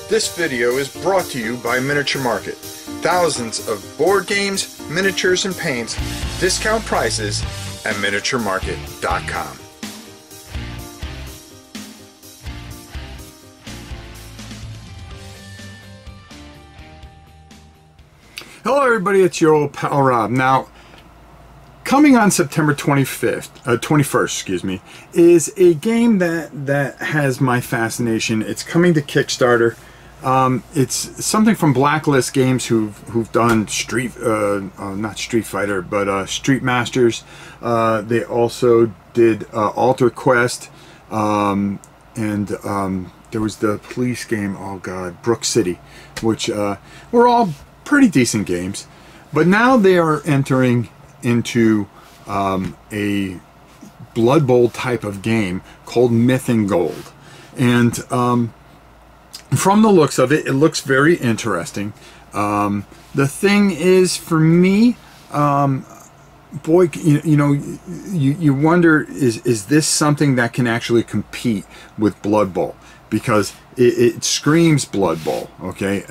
This video is brought to you by Miniature Market. Thousands of board games, miniatures, and paints, discount prices at miniaturemarket.com. Hello everybody, it's your old pal Rob. Now, coming on September 21st, is a game that has my fascination. It's coming to Kickstarter. It's something from Blacklist Games who've done not Street Fighter, but Street Masters. They also did Alter Quest, and there was the police game, oh god, Brook City, which were all pretty decent games. But now they are entering into a Blood Bowl type of game called Myth and Gold. And from the looks of it, it looks very interesting. The thing is, for me, boy, you wonder, is this something that can actually compete with Blood Bowl? Because it screams Blood Bowl, okay,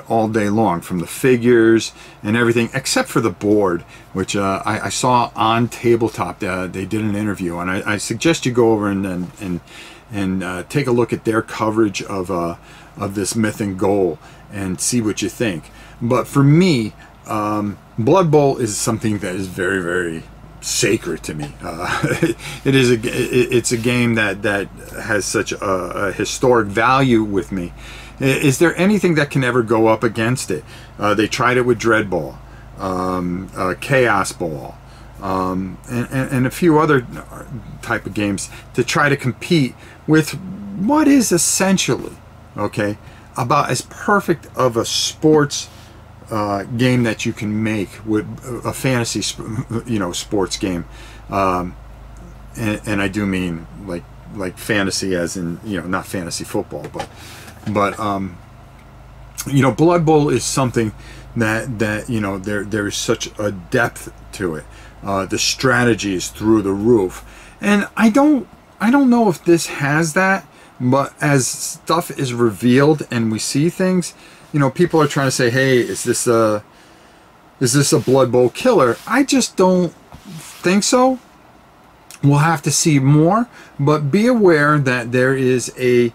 all day long, from the figures and everything, except for the board, which I saw on Tabletop. They did an interview, and I suggest you go over and take a look at their coverage of this Myth and Goal and see what you think. But for me, Blood Bowl is something that is very, very sacred to me. It's a game that has such a historic value with me. Is there anything that can ever go up against it? They tried it with Dread Ball, Chaos Ball, and a few other type of games to try to compete with what is essentially, okay, about as perfect of a sports game that you can make with a fantasy, sports game, and I do mean like fantasy as in, not fantasy football, but Blood Bowl is something that there is such a depth to it. The strategy is through the roof, and I don't know if this has that, but as stuff is revealed and we see things, people are trying to say, hey, is this a Blood Bowl killer? I just don't think so. We'll have to see more, but be aware that there is the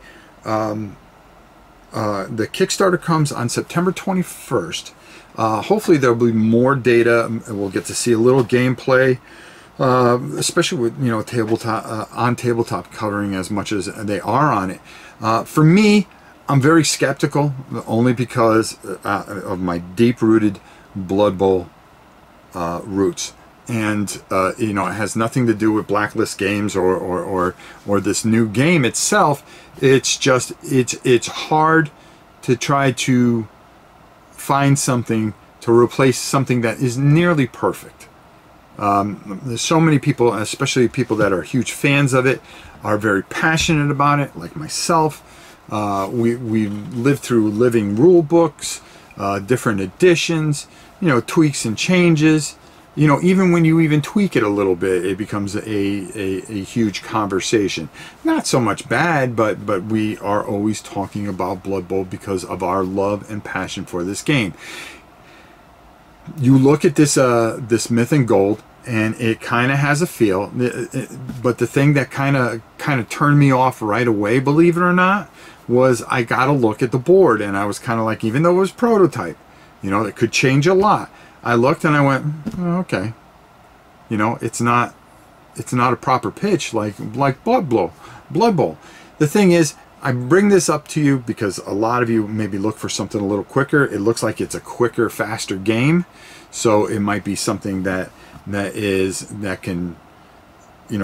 Kickstarter comes on September 21st. Hopefully there'll be more data, and we'll get to see a little gameplay, especially with tabletop on Tabletop covering as much as they are on it. For me, I'm very skeptical, only because of my deep-rooted Blood Bowl roots, and it has nothing to do with Blacklist Games or this new game itself. It's just it's hard to try to find something to replace something that is nearly perfect. There's so many people, especially people that are huge fans of it, are very passionate about it, like myself. We lived through living rule books, different editions, tweaks and changes. Even when you even tweak it a little bit, it becomes a huge conversation. Not so much bad, but we are always talking about Blood Bowl because of our love and passion for this game. You look at this Myth and Gold, and it kind of has a feel, but the thing that kind of turned me off right away, believe it or not, was I got to look at the board, and I was kind of like, even though it was prototype, it could change a lot. I looked and I went, oh, okay, it's not a proper pitch like Blood Bowl. The thing is, I bring this up to you because a lot of you maybe look for something a little quicker. It looks like it's a quicker, faster game, so it might be something that can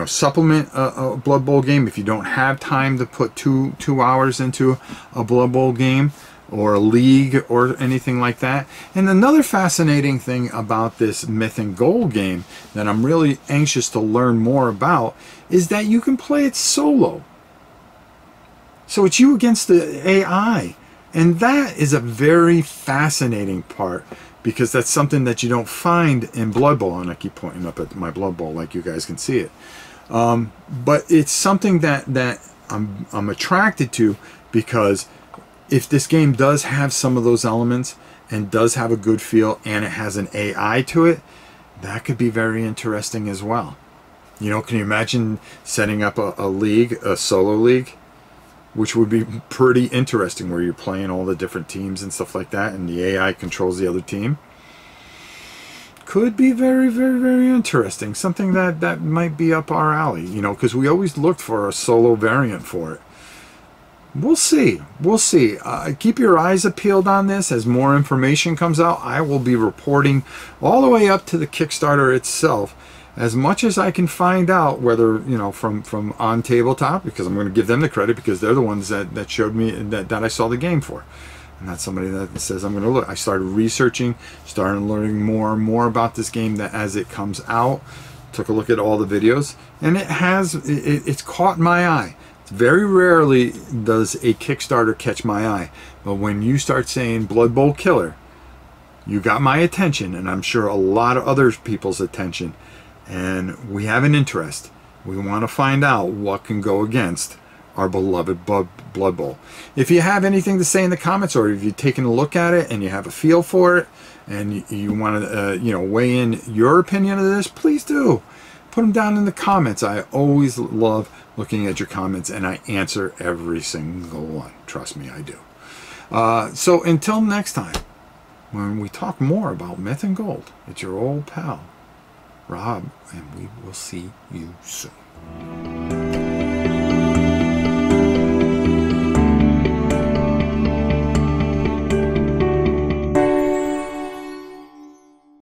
supplement a Blood Bowl game if you don't have time to put two hours into a Blood Bowl game or a league or anything like that. And another fascinating thing about this Myth and Gold game that I'm really anxious to learn more about is that you can play it solo. So it's you against the AI, and that is a very fascinating part, because that's something that you don't find in Blood Bowl, and I keep pointing up at my Blood Bowl like you guys can see it. But it's something that I'm attracted to, because if this game does have some of those elements and does have a good feel and it has an AI to it, that could be very interesting as well. You know, can you imagine setting up a league, a solo league, which would be pretty interesting, where you're playing all the different teams and stuff like that, and the AI controls the other team? Could be very, very, very interesting. Something that might be up our alley, you know, because we always looked for a solo variant for it. We'll see. We'll see. Keep your eyes peeled on this. As more information comes out, I will be reporting all the way up to the Kickstarter itself, as much as I can find out, whether, you know, from on Tabletop, because I'm going to give them the credit, because they're the ones that showed me, that I saw the game for. And that's somebody that says I'm going to look. I started researching, started learning more and more about this game that as it comes out. Took a look at all the videos, and it's caught my eye. Very rarely does a Kickstarter catch my eye, but when you start saying Blood Bowl Killer, you got my attention, and I'm sure a lot of other people's attention, and we have an interest. We want to find out what can go against our beloved Blood Bowl. If you have anything to say in the comments, or if you've taken a look at it and you have a feel for it, and you want to you know, weigh in your opinion of this, please do. Put them down in the comments. I always love looking at your comments, and I answer every single one. Trust me, I do. So until next time, when we talk more about Myth and Gold, it's your old pal, Rob, and we will see you soon.